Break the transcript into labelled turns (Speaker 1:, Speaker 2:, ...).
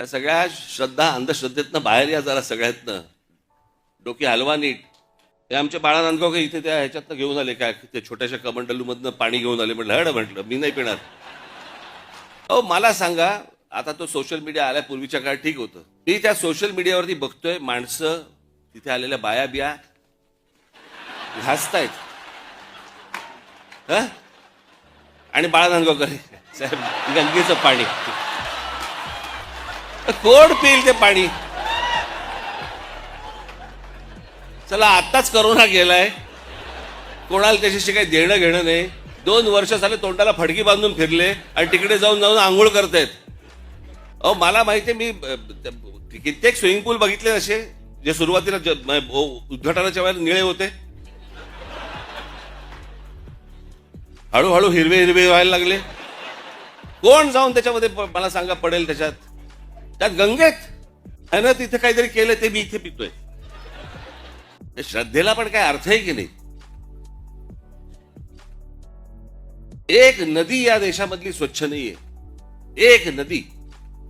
Speaker 1: या सगळ्या श्रद्धा अंधश्रद्धेतनं बाहेर या जरा सगळ्यातनं. डोकी हलवा नीट. ते आमचे बाळा नांदगावकर इथे त्या ह्याच्यातनं घेऊन आले काय ते छोट्याशा कमंडलूमधनं पाणी घेऊन आले. म्हटलं हड म्हटलं मी नाही पिणार. अहो मला सांगा, आता तो सोशल मीडिया आल्या पूर्वीच्या काळात ठीक होतं. मी त्या सोशल मीडियावरती बघतोय माणसं तिथे आलेल्या बाया बिया घासतायत. आणि बाळा नांदगावकर साहेब गंगेचं पाणी कोण पिईल ते पाणी. चला आत्ताच करोना गेलाय, कोणाला त्याच्याशी काही देणं घेणं नाही. 2 वर्ष झाले तोंडाला फडकी बांधून फिरले आणि तिकडे जाऊन जाऊन आंघोळ करतायत. अहो मला माहितीये, मी कित्येक स्विमिंग पूल बघितले असे जे सुरुवातीला उद्घाटनाच्या वेळेला निळे होते, हळूहळू हिरवे हिरवे व्हायला लागले. कोण जाऊन त्याच्यामध्ये मला सांगा पडेल त्याच्यात. त्यात गंगेत त्यानं तिथे काहीतरी केलं ते मी इथे पितोय. श्रद्धेला पण काय अर्थ आहे की नाही. एक नदी या देशामधली स्वच्छ नाहीये. एक नदी